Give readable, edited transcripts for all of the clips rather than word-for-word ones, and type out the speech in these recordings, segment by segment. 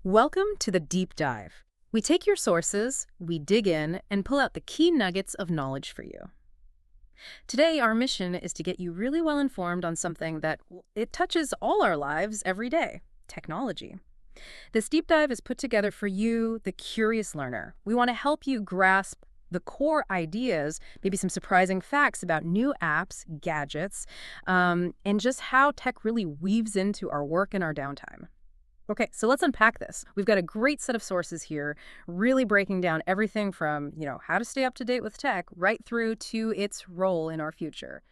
Welcome to the Deep Dive. We take your sources, we dig in, and pull out the key nuggets of knowledge for you. Today, our mission is to get you really well informed on something that it touches all our lives every day, technology. This deep dive is put together for you, the curious learner. We want to help you grasp the core ideas, maybe some surprising facts about new apps, gadgets, and just how tech really weaves into our work and our downtime. Okay, so let's unpack this. We've got a great set of sources here, really breaking down everything from, how to stay up to date with tech right through to its role in our future.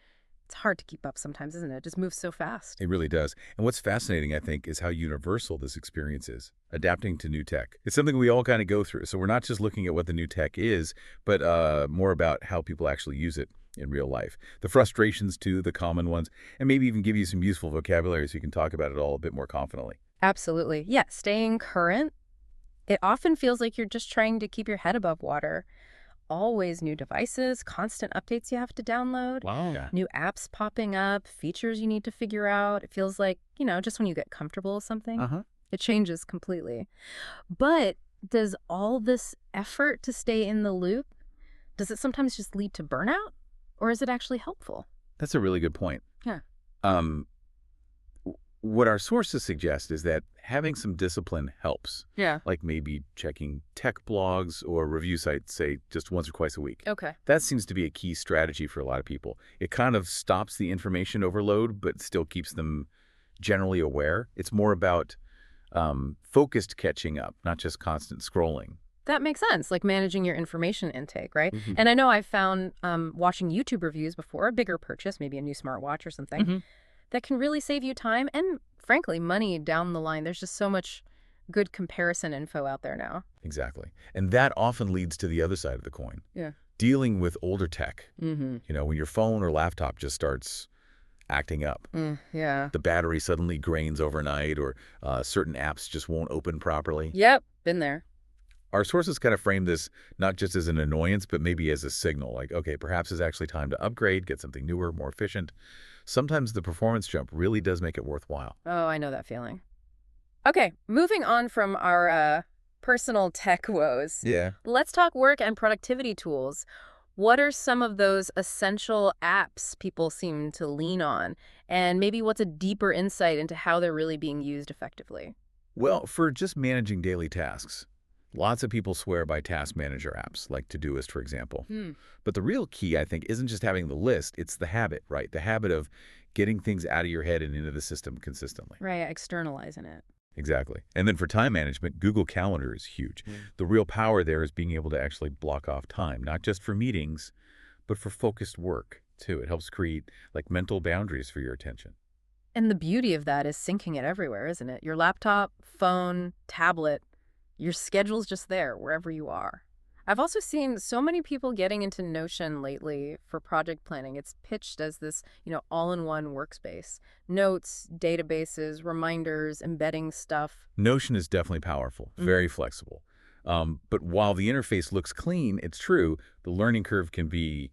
It's hard to keep up sometimes, isn't it? It just moves so fast. It really does. And what's fascinating, I think, is how universal this experience is, adapting to new tech. It's something we all kind of go through. So we're not just looking at what the new tech is, but more about how people actually use it in real life. The frustrations, too, the common ones, and maybe even give you some useful vocabulary so you can talk about it all a bit more confidently. Absolutely. Yeah, staying current, it often feels like you're just trying to keep your head above water. Always new devices, constant updates you have to download, Wow. Yeah. new apps popping up, features you need to figure out. It feels like, just when you get comfortable with something, Uh-huh. it changes completely. But does all this effort to stay in the loop, does it sometimes just lead to burnout? Or is it actually helpful? That's a really good point. Yeah. Um, what our sources suggest is that having some discipline helps, Yeah. like maybe checking tech blogs or review sites, say, just once or twice a week. Okay. That seems to be a key strategy for a lot of people. It kind of stops the information overload, but still keeps them generally aware. It's more about focused catching up, not just constant scrolling. That makes sense, like managing your information intake, right? Mhm. And I know I've found watching YouTube reviews before a bigger purchase, maybe a new smartwatch or something, Mhm. that can really save you time and, frankly, money down the line. There's just so much good comparison info out there now. Exactly. And that often leads to the other side of the coin, Yeah. dealing with older tech. Mm-hmm. When your phone or laptop just starts acting up. Yeah. The battery suddenly drains overnight, or certain apps just won't open properly. Yep. Been there. Our sources kind of frame this not just as an annoyance, but maybe as a signal, like, okay, perhaps it's actually time to upgrade, get something newer, more efficient. Sometimes the performance jump really does make it worthwhile. Oh, I know that feeling. Okay, moving on from our personal tech woes, Yeah. let's talk work and productivity tools. What are some of those essential apps people seem to lean on? And maybe what's a deeper insight into how they're really being used effectively? Well, for just managing daily tasks, lots of people swear by task manager apps, like Todoist, for example. Hmm. But the real key, I think, isn't just having the list, it's the habit, right? The habit of getting things out of your head and into the system consistently. Right, externalizing it. Exactly. And then for time management, Google Calendar is huge. The real power there is being able to actually block off time, not just for meetings, but for focused work, too. It helps create like mental boundaries for your attention. And the beauty of that is syncing it everywhere, isn't it? Your laptop, phone, tablet, your schedule's just there wherever you are. I've also seen so many people getting into Notion lately for project planning. It's pitched as this, all-in-one workspace. Notes, databases, reminders, embedding stuff. Notion is definitely powerful, very flexible. But while the interface looks clean, it's true, the learning curve can be,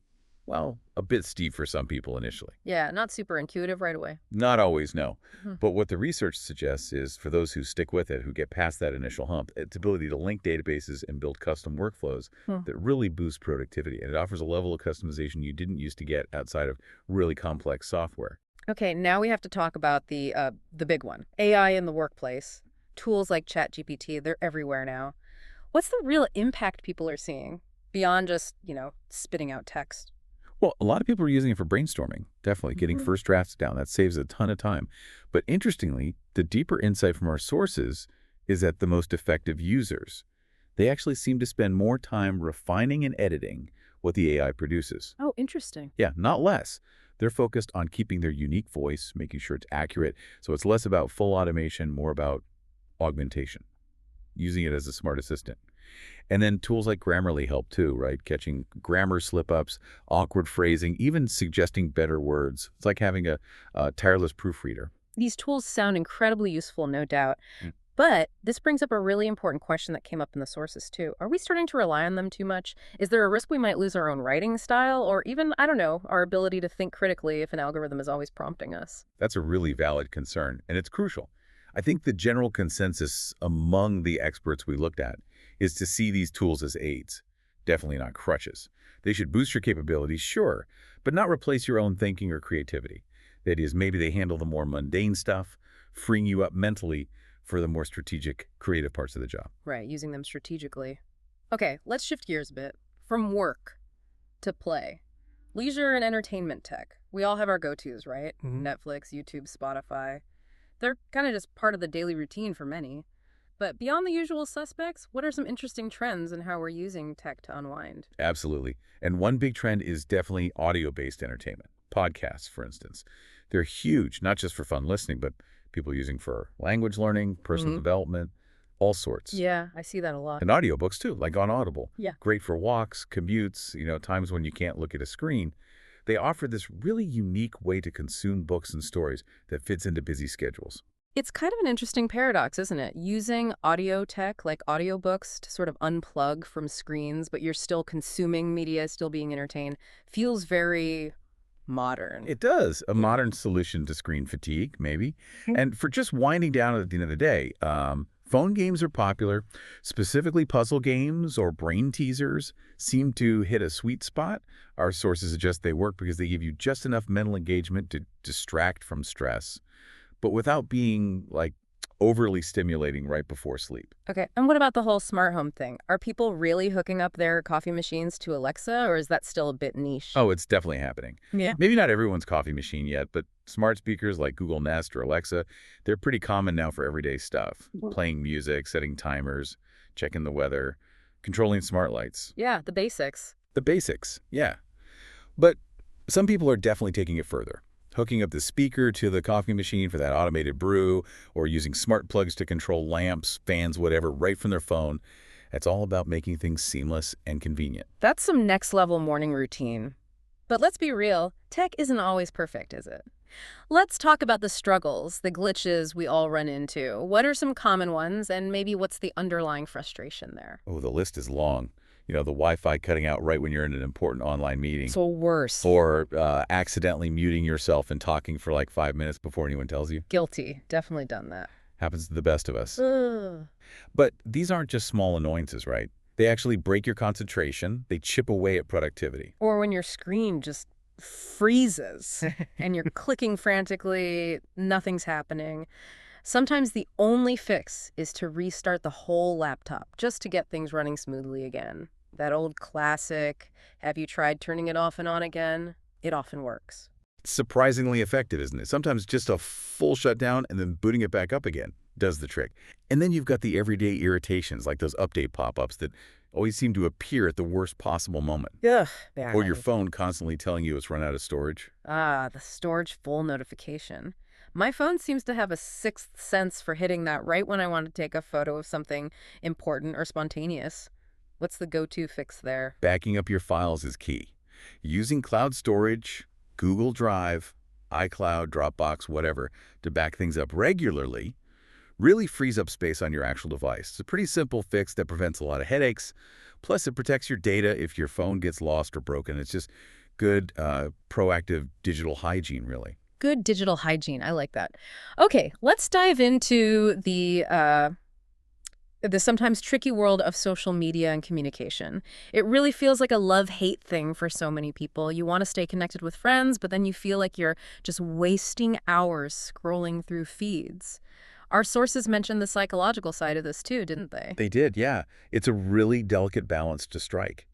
well, a bit steep for some people initially. Yeah, not super intuitive right away. Not always, no. Mhm. But what the research suggests is for those who stick with it, who get past that initial hump, its ability to link databases and build custom workflows Hmm. that really boost productivity. And it offers a level of customization you didn't used to get outside of really complex software. Okay, now we have to talk about the big one, AI in the workplace. Tools like ChatGPT, they're everywhere now. What's the real impact people are seeing beyond just, spitting out text? Well, a lot of people are using it for brainstorming, definitely getting Mhm. first drafts down. That saves a ton of time. But interestingly, the deeper insight from our sources is that the most effective users, they actually seem to spend more time refining and editing what the AI produces. Oh, interesting. Yeah, not less. They're focused on keeping their unique voice, making sure it's accurate. So it's less about full automation, more about augmentation, using it as a smart assistant. And then tools like Grammarly help too, right? Catching grammar slip-ups, awkward phrasing, even suggesting better words. It's like having a tireless proofreader. These tools sound incredibly useful, no doubt. Mm. But this brings up a really important question that came up in the sources, too. Are we starting to rely on them too much? Is there a risk we might lose our own writing style or even, I don't know, our ability to think critically if an algorithm is always prompting us? That's a really valid concern, and it's crucial. I think the general consensus among the experts we looked at is to see these tools as aids, definitely not crutches. They should boost your capabilities, sure, but not replace your own thinking or creativity. That is, maybe they handle the more mundane stuff, freeing you up mentally for the more strategic, creative parts of the job. Right, using them strategically. Okay, let's shift gears a bit. From work to play. Leisure and entertainment tech. We all have our go-tos, right? Netflix, YouTube, Spotify. They're kind of just part of the daily routine for many. But beyond the usual suspects, what are some interesting trends in how we're using tech to unwind? Absolutely. And one big trend is definitely audio-based entertainment. Podcasts, for instance. They're huge, not just for fun listening, but people using for language learning, personal development, all sorts. Yeah, I see that a lot. And audiobooks, too, like on Audible. Yeah. Great for walks, commutes, times when you can't look at a screen. They offer this really unique way to consume books and stories that fits into busy schedules. It's kind of an interesting paradox, isn't it? Using audio tech, like audiobooks, to sort of unplug from screens, but you're still consuming media, still being entertained, feels very modern. It does. A modern solution to screen fatigue, maybe. And for just winding down at the end of the day, phone games are popular. Specifically, puzzle games or brain teasers seem to hit a sweet spot. Our sources suggest they work because they give you just enough mental engagement to distract from stress, but without being, overly stimulating right before sleep. Okay, and what about the whole smart home thing? Are people really hooking up their coffee machines to Alexa, or is that still a bit niche? Oh, it's definitely happening. Yeah. Maybe not everyone's coffee machine yet, but smart speakers like Google Nest or Alexa, they're pretty common now for everyday stuff. Playing music, setting timers, checking the weather, controlling smart lights. Yeah, the basics. The basics, yeah. But some people are definitely taking it further. Hooking up the speaker to the coffee machine for that automated brew, or using smart plugs to control lamps, fans, whatever, right from their phone. It's all about making things seamless and convenient. That's some next-level morning routine. But let's be real, tech isn't always perfect, is it? Let's talk about the struggles, the glitches we all run into. What are some common ones, and maybe what's the underlying frustration there? Oh, the list is long. The Wi-Fi cutting out right when you're in an important online meeting. So worse. Or accidentally muting yourself and talking for 5 minutes before anyone tells you. Guilty. Definitely done that. Happens to the best of us. Ugh. But these aren't just small annoyances, right? They actually break your concentration. They chip away at productivity. Or when your screen just freezes and you're clicking frantically, nothing's happening. Sometimes the only fix is to restart the whole laptop just to get things running smoothly again. That old classic, have you tried turning it off and on again? It often works. It's surprisingly effective, isn't it? Sometimes just a full shutdown and then booting it back up again does the trick. And then you've got the everyday irritations, like those update pop-ups that always seem to appear at the worst possible moment. Ugh. Or your phone constantly telling you it's run out of storage. Ah, the storage full notification. My phone seems to have a sixth sense for hitting that right when I want to take a photo of something important or spontaneous. What's the go-to fix there? Backing up your files is key. Using cloud storage, Google Drive, iCloud, Dropbox, whatever, to back things up regularly really frees up space on your actual device. It's a pretty simple fix that prevents a lot of headaches. Plus, it protects your data if your phone gets lost or broken. It's just good, proactive digital hygiene, really. Good digital hygiene. I like that. Okay, let's dive into the sometimes tricky world of social media and communication. It really feels like a love-hate thing for so many people. You want to stay connected with friends, but then you feel like you're just wasting hours scrolling through feeds. Our sources mentioned the psychological side of this too, didn't they? They did, yeah. It's a really delicate balance to strike.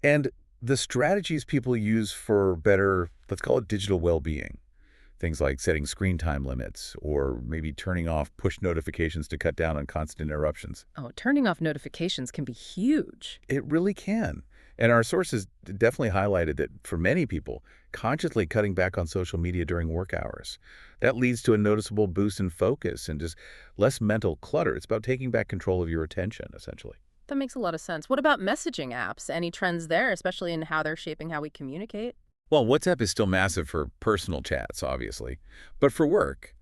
And the strategies people use for better, let's call it digital well-being, things like setting screen time limits or maybe turning off push notifications to cut down on constant interruptions. Oh, turning off notifications can be huge. It really can. And our sources definitely highlighted that for many people, consciously cutting back on social media during work hours, that leads to a noticeable boost in focus and just less mental clutter. It's about taking back control of your attention, essentially. That makes a lot of sense. What about messaging apps? Any trends there, especially in how they're shaping how we communicate? Well, WhatsApp is still massive for personal chats, obviously. But for work,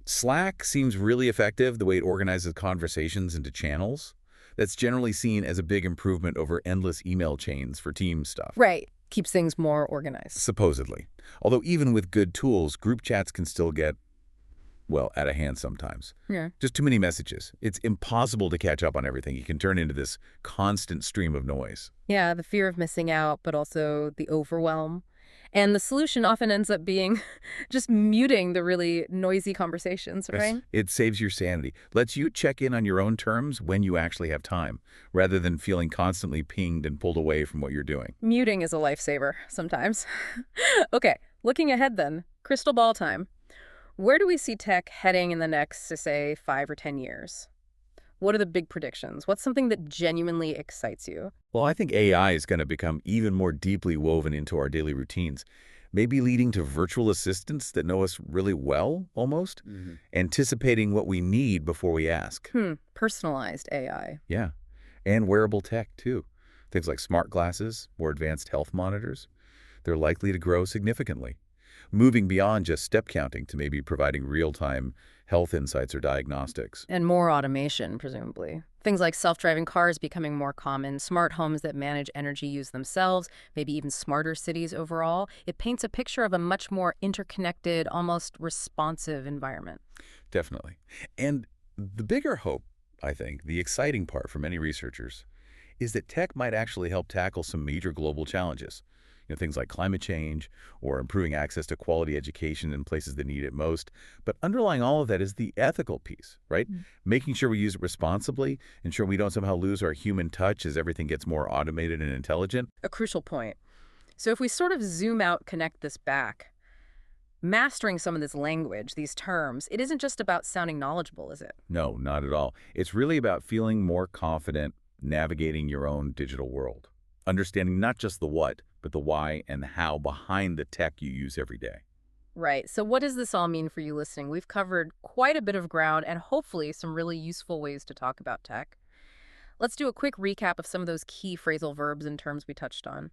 Slack seems really effective, the way it organizes conversations into channels. That's generally seen as a big improvement over endless email chains for team stuff. Right. Keeps things more organized. Supposedly. Although even with good tools, group chats can still get well, out of hand sometimes. Yeah. Just too many messages. It's impossible to catch up on everything. You can turn into this constant stream of noise. Yeah, the fear of missing out, but also the overwhelm. And the solution often ends up being just muting the really noisy conversations, Yes. right? It saves your sanity, lets you check in on your own terms when you actually have time, rather than feeling constantly pinged and pulled away from what you're doing. Muting is a lifesaver sometimes. Okay, looking ahead then, crystal ball time. Where do we see tech heading in the next, to say, 5 or 10 years? What are the big predictions? What's something that genuinely excites you? Well, I think AI is going to become even more deeply woven into our daily routines, maybe leading to virtual assistants that know us really well, almost, anticipating what we need before we ask. Personalized AI. Yeah, and wearable tech, too. Things like smart glasses, more advanced health monitors, they're likely to grow significantly, moving beyond just step counting to maybe providing real-time health insights or diagnostics. And more automation, presumably. Things like self-driving cars becoming more common, smart homes that manage energy use themselves, maybe even smarter cities overall. It paints a picture of a much more interconnected, almost responsive environment. Definitely. And the bigger hope, I think, the exciting part for many researchers, is that tech might actually help tackle some major global challenges. Things like climate change or improving access to quality education in places that need it most. But underlying all of that is the ethical piece, right? Making sure we use it responsibly, ensure we don't somehow lose our human touch as everything gets more automated and intelligent. A crucial point. So if we sort of zoom out, connect this back, mastering some of this language, these terms, it isn't just about sounding knowledgeable, is it? No, not at all. It's really about feeling more confident navigating your own digital world. Understanding not just the what, but the why and how behind the tech you use every day. Right. So what does this all mean for you listening? We've covered quite a bit of ground and hopefully some really useful ways to talk about tech. Let's do a quick recap of some of those key phrasal verbs and terms we touched on.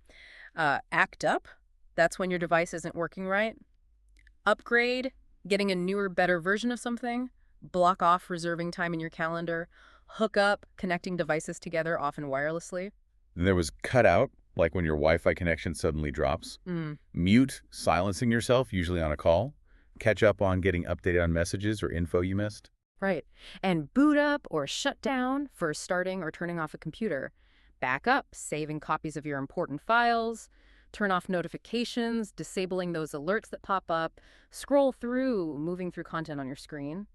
Act up. That's when your device isn't working right. Upgrade. Getting a newer, better version of something. Block off reserving time in your calendar. Hook up. Connecting devices together, often wirelessly. Then there was cut out, like when your Wi-Fi connection suddenly drops. Mute, silencing yourself, usually on a call. Catch up on getting updated on messages or info you missed. Right. And boot up or shut down for starting or turning off a computer. Back up, saving copies of your important files. Turn off notifications, disabling those alerts that pop up. Scroll through, moving through content on your screen.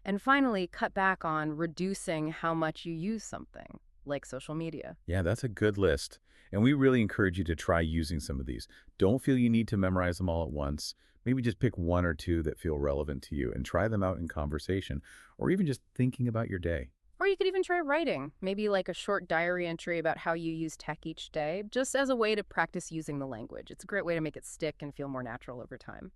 And finally, cut back on reducing how much you use something, like social media. Yeah, that's a good list. And we really encourage you to try using some of these. Don't feel you need to memorize them all at once. Maybe just pick one or two that feel relevant to you and try them out in conversation or even just thinking about your day. Or you could even try writing, maybe like a short diary entry about how you use tech each day, just as a way to practice using the language. It's a great way to make it stick and feel more natural over time.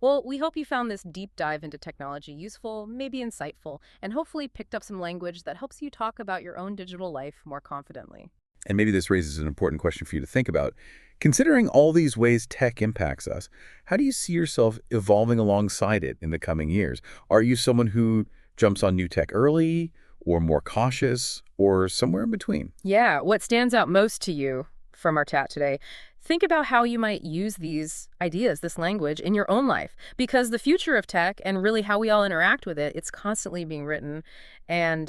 Well, we hope you found this deep dive into technology useful, maybe insightful, and hopefully picked up some language that helps you talk about your own digital life more confidently. And maybe this raises an important question for you to think about. Considering all these ways tech impacts us, how do you see yourself evolving alongside it in the coming years? Are you someone who jumps on new tech early or more cautious or somewhere in between? Yeah, what stands out most to you from our chat today? Think about how you might use these ideas, this language, in your own life. Because the future of tech and really how we all interact with it, it's constantly being written. And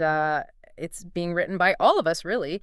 it's being written by all of us, really.